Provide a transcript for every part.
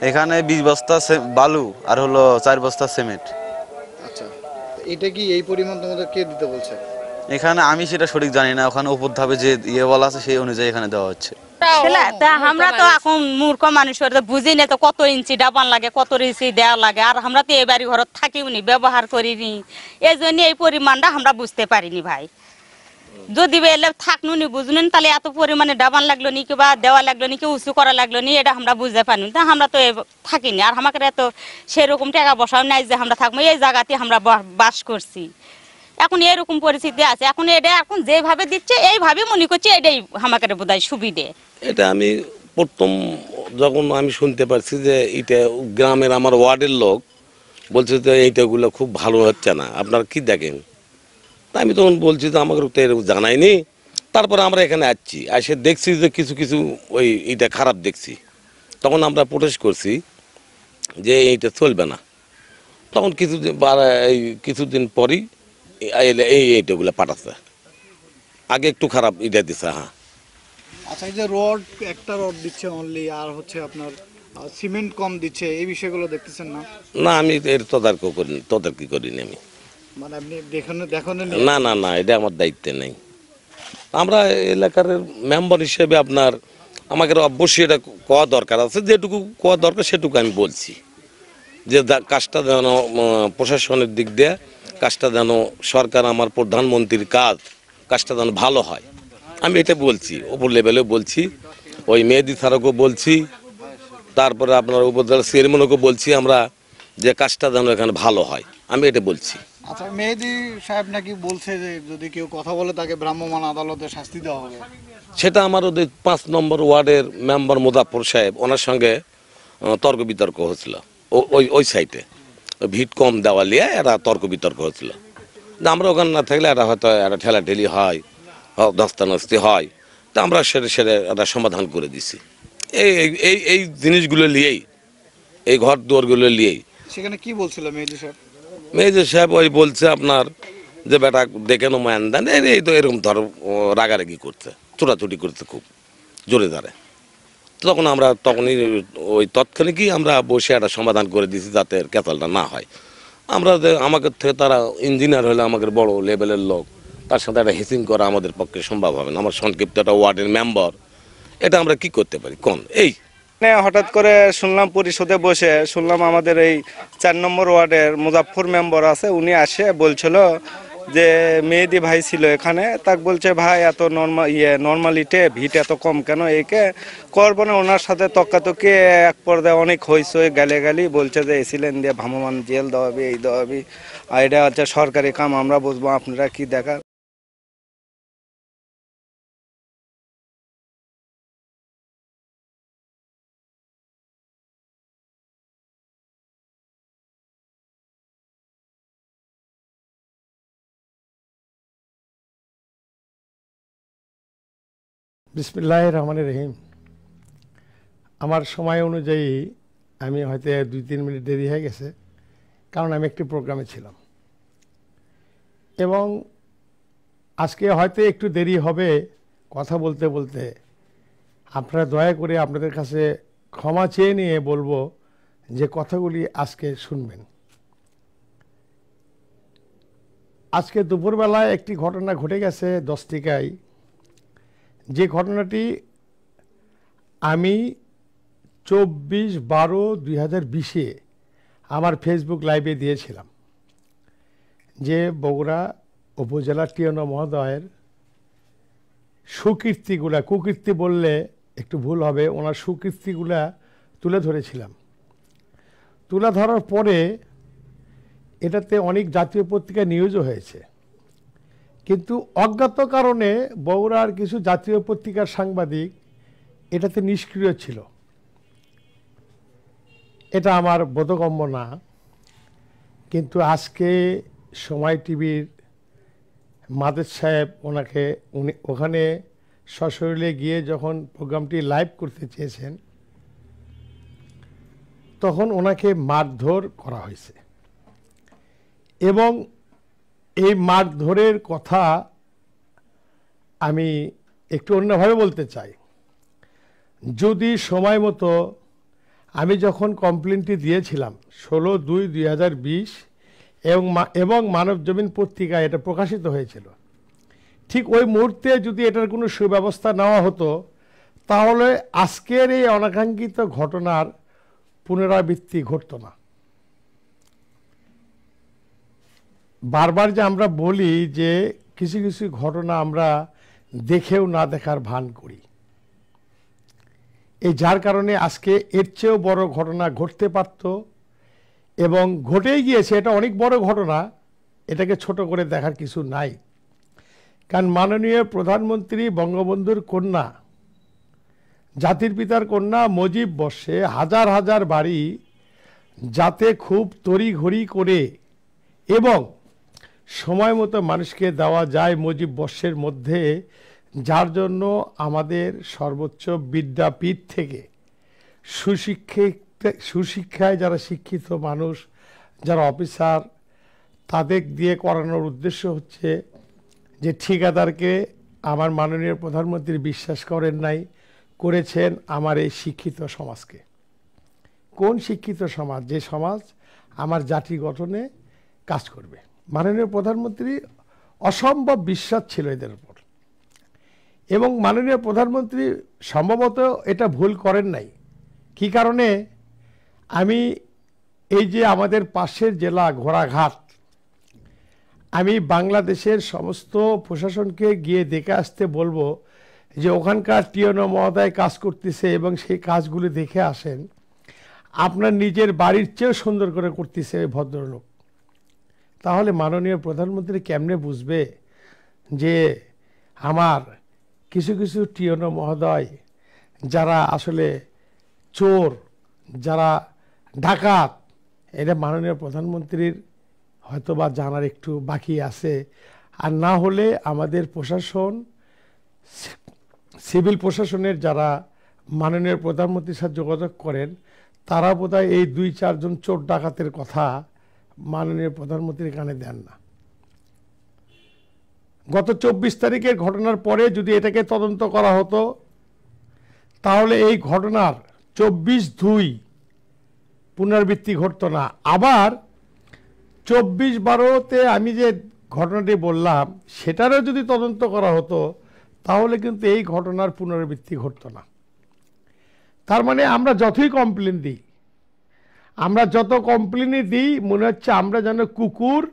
এখানে 20 বস্তা বালু আর হলো 4 বস্তা সিমেন্ট। আচ্ছা, এটা কি এই পরিমাণ তোমাদের কে দিতে বলছে? এখানে আমি সেটা সঠিক জানি না, ওখানে উপর ধাপে যে বলা আছে সেই অনুযায়ী এখানে দেওয়া হচ্ছে। আমরা তো এখন মূর্খ মানুষ বুঝি না তো কত ইঞ্চি ডাবান লাগে, কত ইঞ্চি দেওয়া লাগে। আর আমরা তো এই বাড়ি ঘরত থাকিওনি, ব্যবহার করিনি, এই জন্য এই পরিমাণটা আমরা বুঝতে পারিনি ভাই। যদি এলে থাকনুনি বুঝনুন তাহলে এত পরিমাণে ডাবান লাগলো নি কিংবা দেওয়া লাগলো নি কি উঁচু করা লাগলো নি, এটা আমরা বুঝতে পারিনি। তা আমরা তো থাকিনি, আর আমাকে এত সেরকম টাকা বসাও নাই যে আমরা থাকবো এই জায়গাতে আমরা বাস করছি। এখন এরকম পরিস্থিতি আছে, এখন এটা এখন যেভাবে দিচ্ছে এইভাবে মনে করছি এটাই আমাকে বোধহয় সুবিধে। এটা আমি প্রথম যখন আমি শুনতে পারছি যে এটা গ্রামের আমার ওয়ার্ডের লোক বলছে যে এইটাগুলো খুব ভালো হচ্ছে না, আপনারা কি দেখেন? তা আমি তখন বলছি যে আমাকে তো এরকম জানায়নি। তারপরে আমরা এখানে আসছি, এসে দেখছি যে কিছু কিছু ওই এইটা খারাপ দেখছি। তখন আমরা প্রোটেস্ট করছি যে এইটা চলবে না। তখন এই কিছুদিন পরই এইটাগুলো পাঠাচ্ছে। আগে একটু খারাপ এটা দিচ্ছে। হ্যাঁ, আচ্ছা, এই যে রড, একটা রড দিচ্ছে অনলি, আর হচ্ছে আপনার সিমেন্ট কম দিচ্ছে, এই বিষয়গুলো দেখতেছেন না? না, আমি এর তদারকি করিনি আমি। মানে আপনি দেখেন না না না, এটা আমার দায়িত্বে নেই। আমরা এলাকার মেম্বার হিসেবে আপনার আমাকে অবশ্যই এটা কোয়া দরকার আছে, যেটুকু কোয়া দরকার সেটুকু আমি বলছি যে কাজটা যেন প্রশাসনের দিক দিয়ে কাজটা যেন সরকার আমার প্রধানমন্ত্রীর কাজটা যেন ভালো হয়। আমি এটা বলছি, ওপর লেভেলেও বলছি, ওই মেহেদি স্যারকেও বলছি, তারপরে আপনার উপজেলা চেয়ারম্যানকেও বলছি আমরা যে কাজটা যেন এখানে ভালো হয়, আমি এটা বলছি। আচ্ছা, মেহেদি সাহেব নাকি বলছে যে যদি কেউ কথা বলে তাকে ভ্রাম্যমাণ আদালতে শাস্তি দেওয়া হবে। সেটা আমার ওদের 5 নম্বর ওয়ার্ডের মেম্বার মুজাফর সাহেব, ওনার সঙ্গে তর্ক বিতর্ক হচ্ছিল ওই সাইটে। ভিট কম দেওয়া নিয়ে এরা তর্ক বিতর্ক হচ্ছিল। আমরা ওখানে না থাকলে এরা হয়তো একটা ঠেলাঠেলি হয়, ধস্তানস্তি হয়, তা আমরা সেটা একটা সমাধান করে দিছি। এই এই এই জিনিসগুলো নিয়েই, এই ঘর দুয়ারগুলো নিয়েই। সেখানে কি বলছিল মেহেদি সাহেব? মেহেদি সাহেব ওই বলছে আপনার যে বেটা দেখে নো মান দেন, এই তো এরকম ধর রাগারাগি করছে, ছোটাছুটি করছে খুব জোরে ধরে। তখন আমরা তখনই ওই তৎক্ষণিকই আমরা বসে একটা সমাধান করে দিয়েছি যাতে ক্যাচালটা না হয়। আমরা আমাদের থেকে তারা ইঞ্জিনিয়ার হলে আমাদের বড় লেভেলের লোক, তার সাথে একটা হেসিং করা আমাদের পক্ষে সম্ভব হবে না। আমার সংক্ষিপ্ত একটা ওয়ার্ডের মেম্বার, এটা আমরা কি করতে পারি কোন? এই হঠাৎ করে শুনলাম পরিষদে বসে শুনলাম আমাদের এই 4 নম্বর ওয়ার্ডের মুজাফর মেম্বার আছে, উনি আসে বলছিল যে মেহেদি ভাই ছিল এখানে, তাক বলছে ভাই এত নর্মালিটে ভিট এত কম কেন, একে করবো না। ওনার সাথে তক্কাতকি এক পর্যায়ে অনেক হয়েছে, গালি বলছে যে এসিলেন দিয়ে ভ্রাম্যমাণ জেল দেওয়াবি, এই দেওয়াবি, আর এটা হচ্ছে সরকারি কাম, আমরা বুঝবো, আপনারা কি দেখা। বিসমিল্লাহির রহমানির রহিম। আমার সময় অনুযায়ী আমি হয়তো 2-3 মিনিট দেরি হয়ে গেছে, কারণ আমি একটি প্রোগ্রামে ছিলাম এবং আজকে হয়তো একটু দেরি হবে কথা বলতে বলতে। আপনারা দয়া করে আপনাদের কাছে ক্ষমা চেয়ে নিয়ে বলবো যে কথাগুলি আজকে শুনবেন। আজকে দুপুরবেলায় একটি ঘটনা ঘটে গেছে দশটিকায়, যে ঘটনাটি আমি 24/12/2020 আমার ফেসবুক লাইভে দিয়েছিলাম, যে বগুড়া উপজেলা টিএনও মহোদয়ের সুকীর্তিগুলা, কুকীর্তি বললে একটু ভুল হবে, ওনার সুকীর্তিগুলা তুলে ধরেছিলাম। তুলে ধরার পরে এটাতে অনেক জাতীয় পত্রিকা নিউজও হয়েছে, কিন্তু অজ্ঞাত কারণে বগুড়ার কিছু জাতীয় পত্রিকার সাংবাদিক এটাতে নিষ্ক্রিয় ছিল। এটা আমার বোধগম্য না, কিন্তু আজকে সময় টিভির মাদের সাহেব উনি ওখানে সশরীরে গিয়ে যখন প্রোগ্রামটি লাইভ করতে চেয়েছেন, তখন ওনাকে মারধর করা হয়েছে। এবং এই মারধরের কথা আমি একটু অন্যভাবে বলতে চাই। যদি সময় মতো আমি যখন কমপ্লেনটি দিয়েছিলাম 16/2/2020 এবং মানব জমিন পত্রিকায় এটা প্রকাশিত হয়েছিল, ঠিক ওই মুহূর্তে যদি এটার কোনো সুব্যবস্থা নেওয়া হতো তাহলে আজকের এই অনাকাঙ্ক্ষিত ঘটনার পুনরাবৃত্তি ঘটতো না। বারবার যে আমরা বলি যে কিছু কিছু ঘটনা আমরা দেখেও না দেখার ভান করি, এই যার কারণে আজকে এর চেয়েও বড় ঘটনা ঘটতে পারত এবং ঘটেই গিয়েছে। এটা অনেক বড় ঘটনা, এটাকে ছোট করে দেখার কিছু নাই। কারণ মাননীয় প্রধানমন্ত্রী বঙ্গবন্ধুর কন্যা, জাতির পিতার কন্যা মুজিব বর্ষে হাজার হাজার বাড়ি যাতে খুব তড়িঘড়ি করে এবং সময় মতো মানুষকে দেওয়া যায় মুজিব বর্ষের মধ্যে, যার জন্য আমাদের সর্বোচ্চ বিদ্যাপীঠ থেকে সুশিক্ষায় যারা শিক্ষিত মানুষ, যারা অফিসার, তাদের দিয়ে করানোর উদ্দেশ্য হচ্ছে যে ঠিকাদারকে আমার মাননীয় প্রধানমন্ত্রী বিশ্বাস করেন নাই, করেছেন আমার এই শিক্ষিত সমাজকে। কোন শিক্ষিত সমাজ? যে সমাজ আমার জাতি গঠনে কাজ করবে। মাননীয় প্রধানমন্ত্রী অসম্ভব বিশ্বাস ছিল এদের উপর, এবং মাননীয় প্রধানমন্ত্রী সম্ভবত এটা ভুল করেন নাই। কি কারণে? আমি এই যে আমাদের পাশের জেলা ঘোড়াঘাট, আমি বাংলাদেশের সমস্ত প্রশাসনকে গিয়ে দেখে আসতে বলবো যে ওখানকার টিওনো মহোদয় কাজ করতেছে এবং সেই কাজগুলি দেখে আসেন। আপনার নিজের বাড়ির চেয়েও সুন্দর করে করতেছে এই ভদ্রলোক। তাহলে মাননীয় প্রধানমন্ত্রী কেমনে বুঝবে যে আমার কিছু কিছু টিওনো মহোদয় যারা আসলে চোর, যারা ডাকাত, এটা মাননীয় প্রধানমন্ত্রীর হয়তোবা জানার একটু বাকি আছে। আর না হলে আমাদের প্রশাসন, সিভিল প্রশাসনের যারা মাননীয় প্রধানমন্ত্রীর সাথে যোগাযোগ করেন, তারা বোধহয় এই 2-4 জন চোর ডাকাতের কথা মাননীয় প্রধানমন্ত্রীর কানে দেন না। গত 24 তারিখের ঘটনার পরে যদি এটাকে তদন্ত করা হতো তাহলে এই ঘটনার 24/2 পুনরাবৃত্তি ঘটতো না। আবার 24/12-তে আমি যে ঘটনাটি বললাম সেটারও যদি তদন্ত করা হতো তাহলে কিন্তু এই ঘটনার পুনরাবৃত্তি ঘটতো না। তার মানে আমরা যতই কমপ্লেন দিই, আমরা যত কমপ্লেনই দিই, মনে হচ্ছে আমরা যেন কুকুর,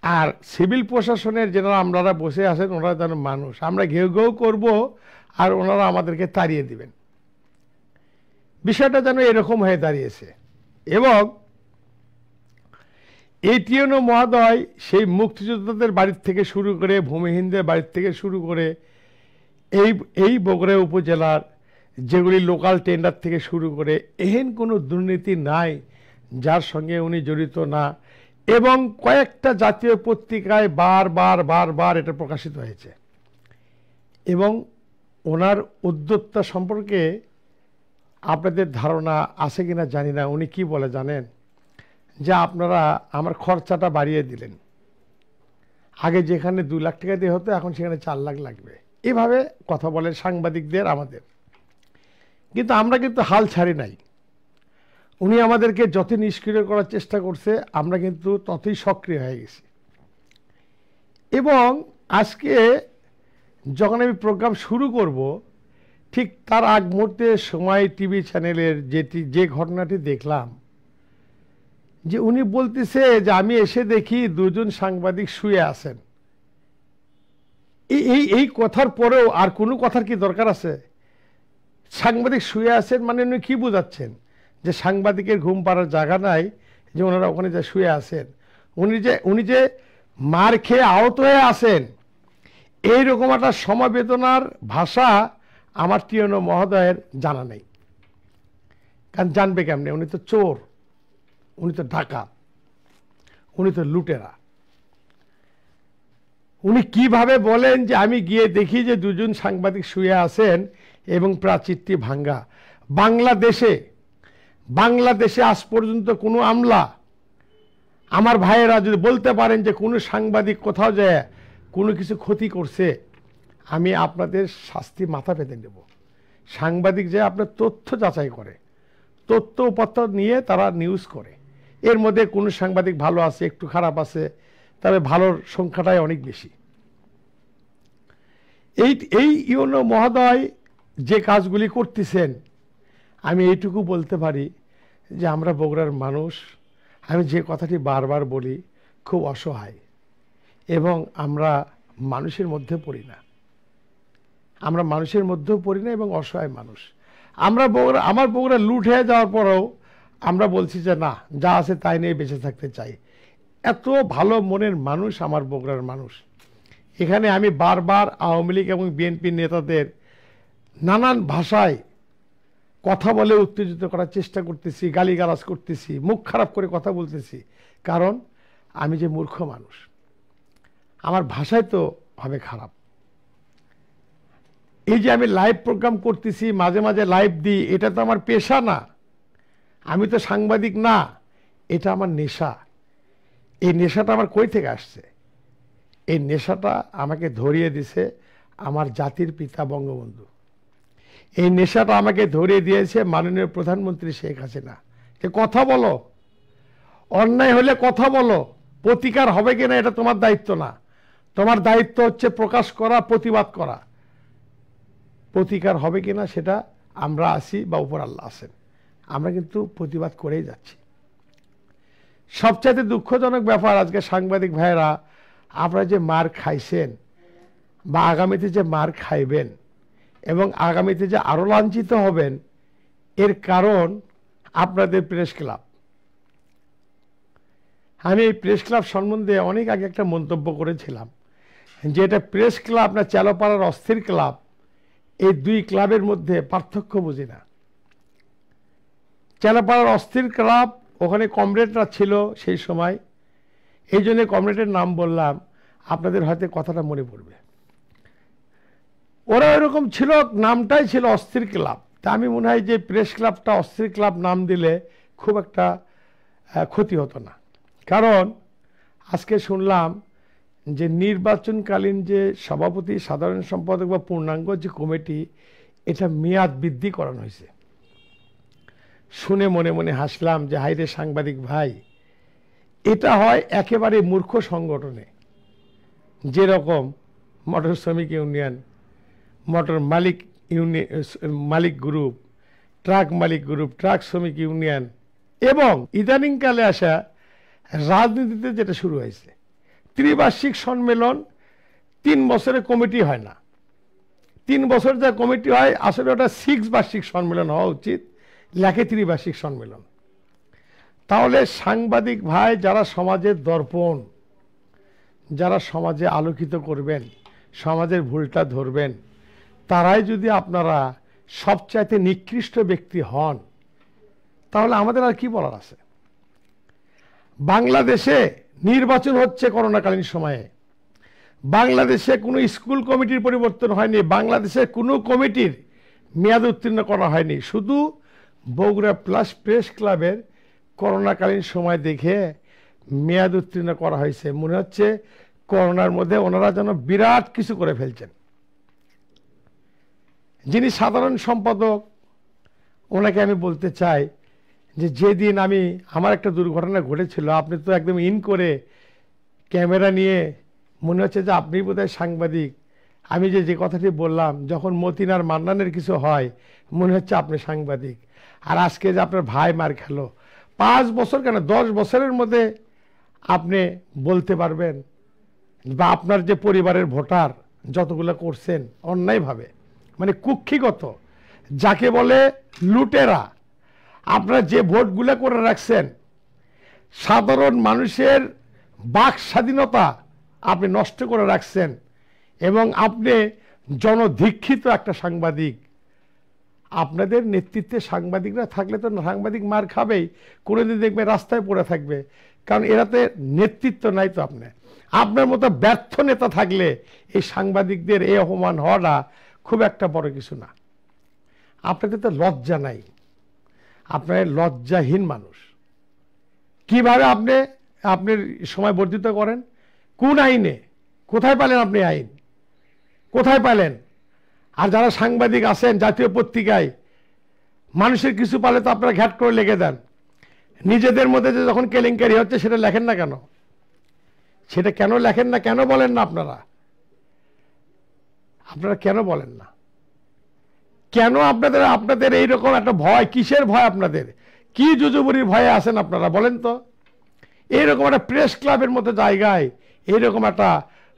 আর সিভিল প্রশাসনের যারা আপনারা বসে আছেন ওনারা যেন মানুষ। আমরা ঘেউ ঘেউ করবো আর ওনারা আমাদেরকে তাড়িয়ে দিবেন। বিষয়টা যেন এরকম হয়ে দাঁড়িয়েছে। এবং এই টিওনো মহোদয় সেই মুক্তিযোদ্ধাদের বাড়ির থেকে শুরু করে, ভূমিহীনদের বাড়ির থেকে শুরু করে, এই বগুড়া উপজেলার যেগুলি লোকাল টেন্ডার থেকে শুরু করে, এহেন কোনো দুর্নীতি নাই যার সঙ্গে উনি জড়িত না। এবং কয়েকটা জাতীয় পত্রিকায় বারবার এটা প্রকাশিত হয়েছে। এবং ওনার উদ্যোক্তা সম্পর্কে আপনাদের ধারণা আছে কিনা জানি না। উনি কি বলে জানেন? যে আপনারা আমার খরচাটা বাড়িয়ে দিলেন, আগে যেখানে 2 লাখ টাকা দিয়ে হতো এখন সেখানে 4 লাখ লাগবে। এভাবে কথা বলেন সাংবাদিকদের আমাদের। কিন্তু আমরা কিন্তু হাল ছাড়ি নাই। উনি আমাদেরকে যত নিষ্ক্রিয় করার চেষ্টা করছে আমরা কিন্তু ততই সক্রিয় হয়ে গেছি। এবং আজকে যখন আমি প্রোগ্রাম শুরু করব ঠিক তার আগ মুহূর্তে সময় টিভি চ্যানেলের যে ঘটনাটি দেখলাম, যে উনি বলতেছে যে আমি এসে দেখি 2 জন সাংবাদিক শুয়ে আছেন। এই কথার পরেও আর কোনো কথার কি দরকার আছে? সাংবাদিক শুয়ে আছেন মানে উনি কি বোঝাচ্ছেন? যে সাংবাদিকের ঘুম পাড়ার জায়গা নাই, যে ওনারা ওখানে যা শুয়ে আছেন। উনি যে মার খেয়ে আহত হয়ে আছেন, এইরকম একটা সমবেদনার ভাষা আমার টিওনো মহোদয়ের জানা নেই। কারণ জানবে কেমনে? উনি তো চোর, উনি তো ডাকাত, উনি তো লুটেরা। উনি কিভাবে বলেন যে আমি গিয়ে দেখি যে 2 জন সাংবাদিক শুয়ে আছেন এবং প্রাচীরটি ভাঙ্গা? বাংলাদেশে আজ পর্যন্ত কোনো আমলা, আমার ভাইয়েরা যদি বলতে পারেন যে কোনো সাংবাদিক কোথাও যায় কোনো কিছু ক্ষতি করছে, আমি আপনাদের শাস্তি মাথা পেতে নেব। সাংবাদিক যে আপনার তথ্য যাচাই করে, তথ্য উপাত্ত নিয়ে তারা নিউজ করে। এর মধ্যে কোন সাংবাদিক ভালো আছে, একটু খারাপ আছে, তবে ভালোর সংখ্যাটাই অনেক বেশি। এই ইউনো মহোদয় যে কাজগুলি করতেছেন, আমি এইটুকু বলতে পারি যে আমরা বগুড়ার মানুষ, আমি যে কথাটি বারবার বলি, খুব অসহায় এবং আমরা মানুষের মধ্যে পড়ি না, আমরা মানুষের মধ্যেও পড়ি না এবং অসহায় মানুষ। আমরা বগুড়া, আমার বগুড়া লুট হয়ে যাওয়ার পরেও আমরা বলছি যে না, যা আছে তাই নিয়ে বেঁচে থাকতে চাই। এত ভালো মনের মানুষ আমার বগুড়ার মানুষ। এখানে আমি বারবার আওয়ামী লীগ এবং বিএনপি নেতাদের নানান ভাষায় কথা বলে উত্তেজিত করার চেষ্টা করতেছি, গালিগালাজ করতেছি, মুখ খারাপ করে কথা বলতেছি, কারণ আমি যে মূর্খ মানুষ, আমার ভাষায় তো হবে খারাপ। এই যে আমি লাইভ প্রোগ্রাম করতেছি, মাঝে মাঝে লাইভ দিই, এটা তো আমার পেশা না, আমি তো সাংবাদিক না, এটা আমার নেশা। এই নেশাটা আমার কই থেকে আসছে? এই নেশাটা আমাকে ধরিয়ে দিছে আমার জাতির পিতা বঙ্গবন্ধু। এই নেশাটা আমাকে ধরিয়ে দিয়েছে মাননীয় প্রধানমন্ত্রী শেখ হাসিনা। যে কথা বলো, অন্যায় হলে কথা বলো, প্রতিকার হবে কিনা এটা তোমার দায়িত্ব না, তোমার দায়িত্ব হচ্ছে প্রকাশ করা, প্রতিবাদ করা। প্রতিকার হবে কিনা সেটা আমরা আছি বা উপর আল্লাহ আছেন, আমরা কিন্তু প্রতিবাদ করেই যাচ্ছি। সবচাইতে দুঃখজনক ব্যাপার, আজকে সাংবাদিক ভাইয়েরা আপনারা যে মার খাইছেন বা আগামীতে যে মার খাইবেন এবং আগামীতে যে আরো লাঞ্ছিত হবেন, এর কারণ আপনাদের প্রেস ক্লাব। আমি এই প্রেস ক্লাব সম্বন্ধে অনেক আগে একটা মন্তব্য করেছিলাম যে এটা প্রেস ক্লাব না চালোপাড়ার অস্থির ক্লাব, এই দুই ক্লাবের মধ্যে পার্থক্য বুঝি না। চালোপাড়ার অস্থির ক্লাব, ওখানে কমরেডরা ছিল সেই সময়, এই জন্য কমরেডের নাম বললাম, আপনাদের হয়তো কথাটা মনে পড়বে। ওরা এরকম ছিল, নামটাই ছিল অস্থির ক্লাব। তা আমি মনে হয় যে প্রেস ক্লাবটা অস্থির ক্লাব নাম দিলে খুব একটা ক্ষতি হতো না। কারণ আজকে শুনলাম যে নির্বাচনকালীন যে সভাপতি, সাধারণ সম্পাদক বা পূর্ণাঙ্গ যে কমিটি, এটা মেয়াদ বৃদ্ধি করানো হয়েছে। শুনে মনে মনে হাসলাম যে হাইরে সাংবাদিক ভাই, এটা হয় একেবারে মূর্খ সংগঠনে, যেরকম মোটর শ্রমিক ইউনিয়ন, মোটর মালিক মালিক গ্রুপ, ট্রাক মালিক গ্রুপ, ট্রাক শ্রমিক ইউনিয়ন, এবং ইদানিংকালে আসা রাজনীতিতে যেটা শুরু হয়েছে, ত্রিবার্ষিক সম্মেলন 3 বছরে কমিটি হয় না। 3 বছর যা কমিটি হয়, আসলে ওটা 6 বার্ষিক সম্মেলন হওয়া উচিত, লেখে ত্রিবার্ষিক সম্মেলন। তাহলে সাংবাদিক ভাই যারা সমাজের দর্পণ, যারা সমাজে আলোকিত করবেন, সমাজের ভুলটা ধরবেন, তারাই যদি আপনারা সবচাইতে নিকৃষ্ট ব্যক্তি হন, তাহলে আমাদের আর কি বলার আছে? বাংলাদেশে নির্বাচন হচ্ছে করোনাকালীন সময়ে, বাংলাদেশে কোনো স্কুল কমিটির পরিবর্তন হয়নি, বাংলাদেশে কোনো কমিটির মেয়াদ উত্তীর্ণ করা হয়নি, শুধু বগুড়া প্লাস প্রেস ক্লাবের করোনাকালীন সময় দেখে মেয়াদ উত্তীর্ণ করা হয়েছে। মনে হচ্ছে করোনার মধ্যে ওনারা যেন বিরাট কিছু করে ফেলছেন। যিনি সাধারণ সম্পাদক, ওনাকে আমি বলতে চাই যে যেদিন আমার একটা দুর্ঘটনা ঘটেছিল, আপনি তো একদম ইন করে ক্যামেরা নিয়ে মনে হচ্ছে যে আপনি বোধহয় সাংবাদিক। আমি যে কথাটি বললাম, যখন মতিন আর মান্নানের কিছু হয় মনে হচ্ছে আপনি সাংবাদিক। আর আজকে যে আপনার ভাই মার খেলো, 5 বছর কেন 10 বছরের মধ্যে আপনি বলতে পারবেন, বা আপনার যে পরিবারের ভোটার যতগুলো করছেন অন্যায়ভাবে, মানে কুক্ষিগত, যাকে বলে লুটেরা, আপনারা যে ভোটগুলো করে রাখছেন, সাধারণ মানুষের বাক স্বাধীনতা আপনি নষ্ট করে রাখছেন, এবং আপনি জনদীক্ষিত একটা সাংবাদিক। আপনাদের নেতৃত্বে সাংবাদিকরা থাকলে তো সাংবাদিক মার খাবেই, কোনোদিন দেখবে রাস্তায় পড়ে থাকবে, কারণ এরাতে নেতৃত্ব নাই। তো আপনার মতো ব্যর্থ নেতা থাকলে এই সাংবাদিকদের এই অপমান হওয়াটা খুব একটা বড় কিছু না। আপনাদের তো লজ্জা নাই, আপনার লজ্জাহীন মানুষ। কিভাবে আপনি সময় বর্ধিত করেন? কোন আইনে? কোথায় পেলেন আপনি আইন? কোথায় পেলেন? আর যারা সাংবাদিক আছেন জাতীয় পত্রিকায়, মানুষের কিছু পালে তো আপনারা ঘ্যাট করে লেগে দেন। নিজেদের মধ্যে যে যখন কেলেঙ্কারি হচ্ছে সেটা লেখেন না কেন? সেটা কেন লেখেন না, কেন বলেন না? আপনারা কেন বলেন না? কেন আপনাদের এইরকম একটা ভয়? কিসের ভয় আপনাদের? কি জুজুবুরির ভয়ে আছেন আপনারা বলেন তো? এইরকম একটা প্রেস ক্লাবের মতো জায়গায় এইরকম একটা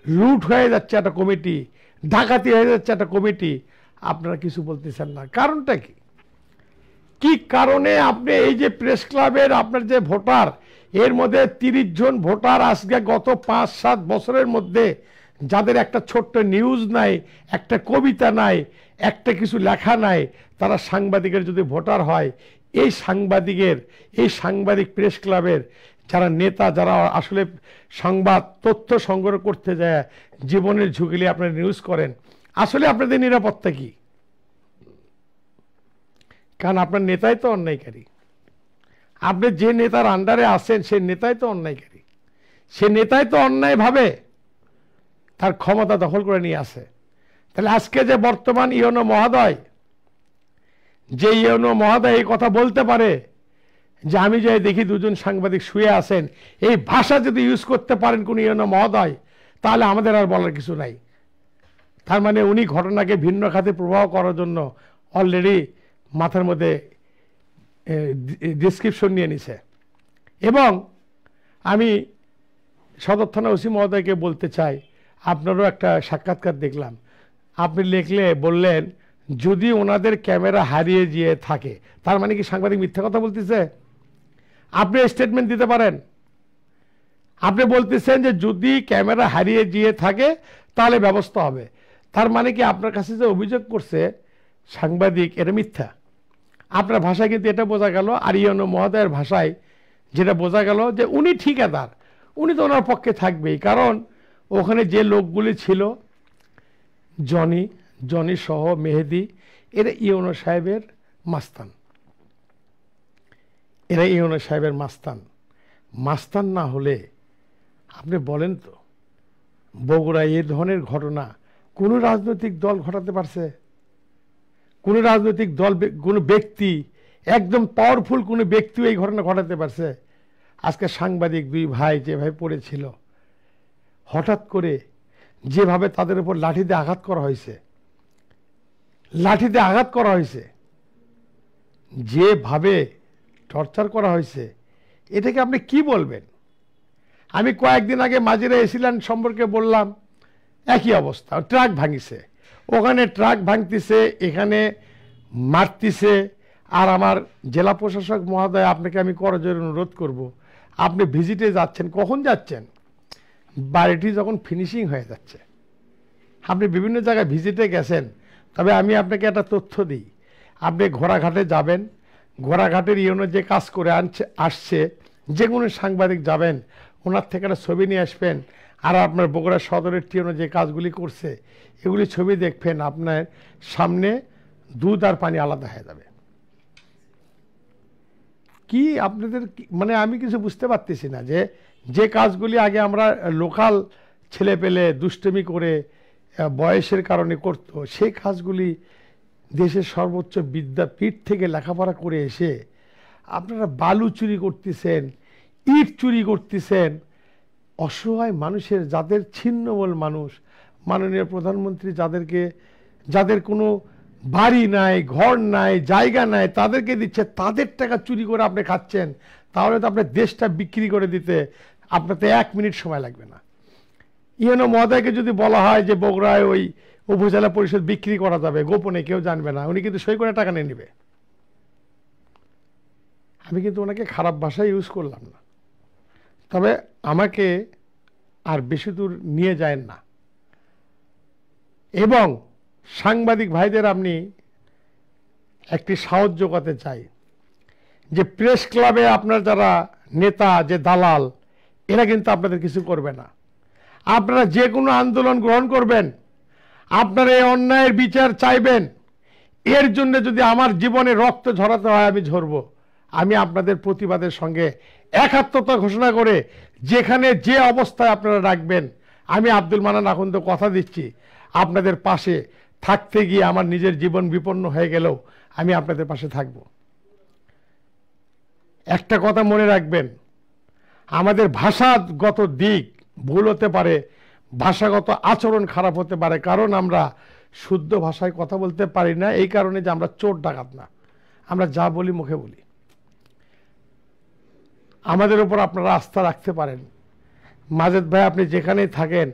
লুট হয়ে যাচ্ছে একটা কমিটি, ডাকাতি হয়ে যাচ্ছে একটা কমিটি, আপনারা কিছু বলতেছেন না। কারণটা কি? কি কারণে আপনি এই যে প্রেস ক্লাবের আপনার যে ভোটার, এর মধ্যে 30 জন ভোটার আজকে গত 5-7 বছরের মধ্যে যাদের একটা ছোট্ট নিউজ নাই, একটা কবিতা নাই, একটা কিছু লেখা নাই, তারা সাংবাদিকের যদি ভোটার হয়, এই সাংবাদিক প্রেস ক্লাবের যারা নেতা, যারা আসলে সংবাদ তথ্য সংগ্রহ করতে যায় জীবনের ঝুঁকি নিয়ে আপনারা নিউজ করেন, আসলে আপনাদের নিরাপত্তা কি? কারণ আপনার নেতাই তো অন্যায়কারী। আপনি যে নেতার আন্ডারে আছেন সেই নেতাই তো অন্যায়কারী। সে নেতাই তো অন্যায়ভাবে তার ক্ষমতা দখল করে নিয়ে আসে। তাহলে আজকে যে বর্তমান ইউনো মহোদয় এই কথা বলতে পারে যে আমি যে দেখি 2 জন সাংবাদিক শুয়ে আছেন, এই ভাষা যদি ইউজ করতে পারেন কোন ইউনো মহোদয়, তাহলে আমাদের আর বলার কিছু নাই। তার মানে উনি ঘটনাকে ভিন্ন খাতে প্রভাব করার জন্য অলরেডি মাথার মধ্যে ডিসক্রিপশন নিয়ে নিছে। এবং আমি সদর থানা ওসি মহোদয়কে বলতে চাই, আপনারও একটা সাক্ষাৎকার দেখলাম, আপনি বললেন যদি ওনাদের ক্যামেরা হারিয়ে গিয়ে থাকে, তার মানে কি সাংবাদিক মিথ্যা কথা বলতেছে? আপনি স্টেটমেন্ট দিতে পারেন। আপনি বলতেছেন যে যদি ক্যামেরা হারিয়ে গিয়ে থাকে তাহলে ব্যবস্থা হবে। তার মানে কি আপনার কাছে যে অভিযোগ করছে সাংবাদিক, এটা মিথ্যা? আপনার ভাষায় কিন্তু এটা বোঝা গেল, আর ইউনো মহোদয়ের ভাষায় যেটা বোঝা গেল যে উনি ঠিকাদার, উনি তো ওনার পক্ষে থাকবেই। কারণ ওখানে যে লোকগুলি ছিল, জনি সহ মেহেদি, এরা ইউনো সাহেবের মাস্তান না হলে আপনি বলেন তো বগুড়ায় এই ধরনের ঘটনা কোন রাজনৈতিক দল ঘটাতে পারছে? কোন রাজনৈতিক দল, কোন ব্যক্তি, একদম পাওয়ারফুল কোন ব্যক্তিও এই ঘটনা ঘটাতে পারছে? আজকে সাংবাদিক 2 ভাই যেভাবে পড়েছিল, হঠাৎ করে যেভাবে তাদের উপর লাঠিতে আঘাত করা হয়েছে, যেভাবে টর্চার করা হয়েছে, এটাকে আপনি কি বলবেন? আমি কয়েকদিন আগে মাজিরা এসিল্যান্ড সম্পর্কে বললাম, একই অবস্থা, ট্রাক ভাঙিছে, ওখানে ট্রাক ভাঙতিছে, এখানে মারতিছে। আর আমার জেলা প্রশাসক মহোদয়, আপনাকে আমি করজোরে অনুরোধ করব, আপনি ভিজিটে যাচ্ছেন, কখন যাচ্ছেন? বাড়িটি যখন ফিনিশিং হয়ে যাচ্ছে। আপনি বিভিন্ন জায়গায় ভিজিটে গেছেন, তবে আমি আপনাকে একটা তথ্য দিই, আপনি ঘোড়াঘাটে যাবেন, ঘোড়াঘাটের ইউনো যে কাজ করে আসছে, যে কোনো সাংবাদিক যাবেন, ওনার থেকে একটা ছবি নিয়ে আসবেন, আর আপনার বগুড়া সদরের টিউনো যে কাজগুলি করছে এগুলি ছবি দেখবেন, আপনার সামনে দুধ আর পানি আলাদা হয়ে যাবে। কি আপনাদের মানে আমি কিছু বুঝতে পারতেছি না যে কাজগুলি আগে আমরা লোকাল ছেলে পেলে দুষ্টমি করে বয়সের কারণে করতো, সেই কাজগুলি দেশের সর্বোচ্চ বিদ্যাপীঠ থেকে লেখাপড়া করে এসে আপনারা বালু চুরি করতেছেন, ইট চুরি করতেছেন, অসহায় মানুষের, যাদের ছিন্নমূল মানুষ, মাননীয় প্রধানমন্ত্রী যাদের কোনো বাড়ি নাই, ঘর নাই, জায়গা নাই, তাদেরকে দিচ্ছে, তাদের টাকা চুরি করে আপনি খাচ্ছেন। তাহলে তো আপনার দেশটা বিক্রি করে দিতে আপনার তো 1 মিনিট সময় লাগবে না। ইউনো মহোদয়কে যদি বলা হয় যে বগুড়ায় ওই উপজেলা পরিষদ বিক্রি করা যাবে গোপনে, কেউ জানবে না, উনি কিন্তু সই করে টাকা নিয়ে নেবে। আমি কিন্তু ওনাকে খারাপ ভাষা ইউজ করলাম না, তবে আমাকে আর বেশি দূর নিয়ে যায় না। এবং সাংবাদিক ভাইদের আপনি একটি সাহায্য করতে চাই, যে প্রেস ক্লাবে আপনার যারা নেতা, যে দালাল, এরা কিন্তু আপনাদের কিছু করবে না। আপনারা যে কোনো আন্দোলন গ্রহণ করবেন, আপনারা এই অন্যায়ের বিচার চাইবেন, এর জন্য যদি আমার জীবনে রক্ত ঝরাতে হয় আমি ঝরব। আমি আপনাদের প্রতিবাদের সঙ্গে একাত্মতা ঘোষণা করে যেখানে যে অবস্থায় আপনারা রাখবেন, আমি আব্দুল মান্নান আখন্দ কথা দিচ্ছি, আপনাদের পাশে থাকতে গিয়ে আমার নিজের জীবন বিপন্ন হয়ে গেলেও আমি আপনাদের পাশে থাকব। একটা কথা মনে রাখবেন, আমাদের ভাষাগত দিক ভুল হতে পারে, ভাষাগত আচরণ খারাপ হতে পারে, কারণ আমরা শুদ্ধ ভাষায় কথা বলতে পারি না, এই কারণে যে আমরা চোর ডাকাত না, আমরা যা বলি মুখে বলি। আমাদের উপর আপনারা আস্থা রাখতে পারেন। মাজেদ ভাই, আপনি যেখানেই থাকেন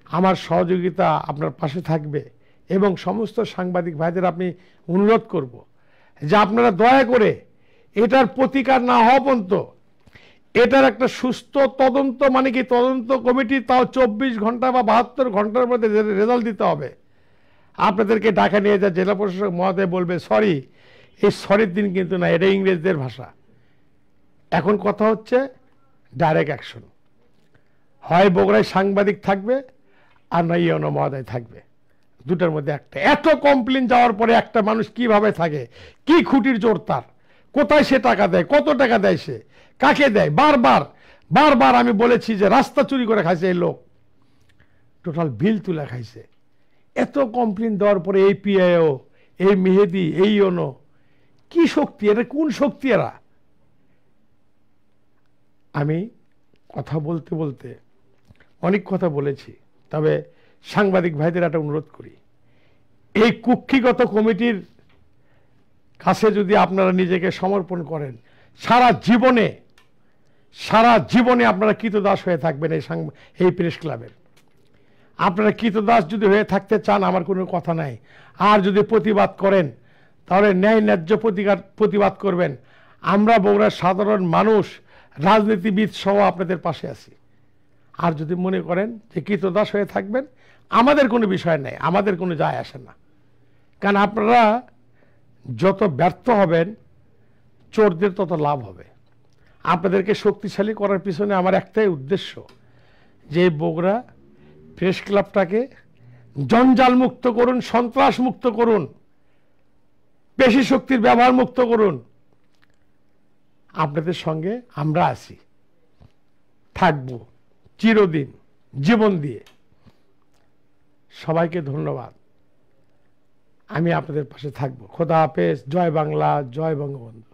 আমার সহযোগিতা আপনার পাশে থাকবে, এবং সমস্ত সাংবাদিক ভাইদের আপনি অনুরোধ করব যে আপনারা দয়া করে এটার প্রতিকার না হওয়া পর্যন্ত এটার একটা সুস্থ তদন্ত, মানে কি তদন্ত কমিটি, তাও 24 ঘন্টা বা 72 ঘন্টার মধ্যে রেজাল্ট দিতে হবে। আপনাদেরকে ঢাকা নিয়ে যা জেলা প্রশাসক মহোদয় বলবে সরি, এই সরির দিন কিন্তু না, এটা ইংরেজদের ভাষা। এখন কথা হচ্ছে ডাইরেক্ট অ্যাকশন, হয় বগুড়ায় সাংবাদিক থাকবে আর না ইউনো মহোদয় থাকবে, দুটার মধ্যে একটা। এত কমপ্লেন যাওয়ার পরে একটা মানুষ কিভাবে থাকে, কি খুঁটির জোর তার, কোথায় সে টাকা দেয়, কত টাকা দেয়, সে কাকে দেয়, বারবার বারবার আমি বলেছি যে রাস্তা চুরি করে খাইছে এই লোক, টোটাল বিল তুলে খাইছে। এত কমপ্লেন দেওয়ার পরে এই পিআইও, এই মেহেদি, এই ইউনো, কি শক্তি, এটা কোন শক্তি এরা? আমি কথা বলতে বলতে অনেক কথা বলেছি, তবে সাংবাদিক ভাইদের একটা অনুরোধ করি, এই কুক্ষিগত কমিটির কাছে যদি আপনারা নিজেকে সমর্পণ করেন, সারা জীবনে আপনারা কৃতদাস হয়ে থাকবেন এই প্রেস ক্লাবের। আপনারা কৃতদাস যদি হয়ে থাকতে চান, আমার কোনো কথা নাই। আর যদি প্রতিবাদ করেন তাহলে ন্যায় ন্যায্য প্রতিবাদ করবেন। আমরা বগুড়ার সাধারণ মানুষ, রাজনীতিবিদ সহ আপনাদের পাশে আছি। আর যদি মনে করেন যে কৃতদাস হয়ে থাকবেন, আমাদের কোনো বিষয় নেই, আমাদের কোনো যায় আসে না। কারণ আপনারা যত ব্যর্থ হবেন, চোরদের তত লাভ হবে। আপনাদেরকে শক্তিশালী করার পিছনে আমার একটাই উদ্দেশ্য, যে বগুড়া প্রেস ক্লাবটাকে জঞ্জাল মুক্ত করুন, সন্ত্রাস মুক্ত করুন, পেশি শক্তির ব্যবহার মুক্ত করুন। আপনাদের সঙ্গে আমরা আছি, থাকবো চিরদিন জীবন দিয়ে। সবাইকে ধন্যবাদ। আমি আপনাদের পাশে থাকবো। খোদা হাফেজ। জয় বাংলা, জয় বঙ্গবন্ধু।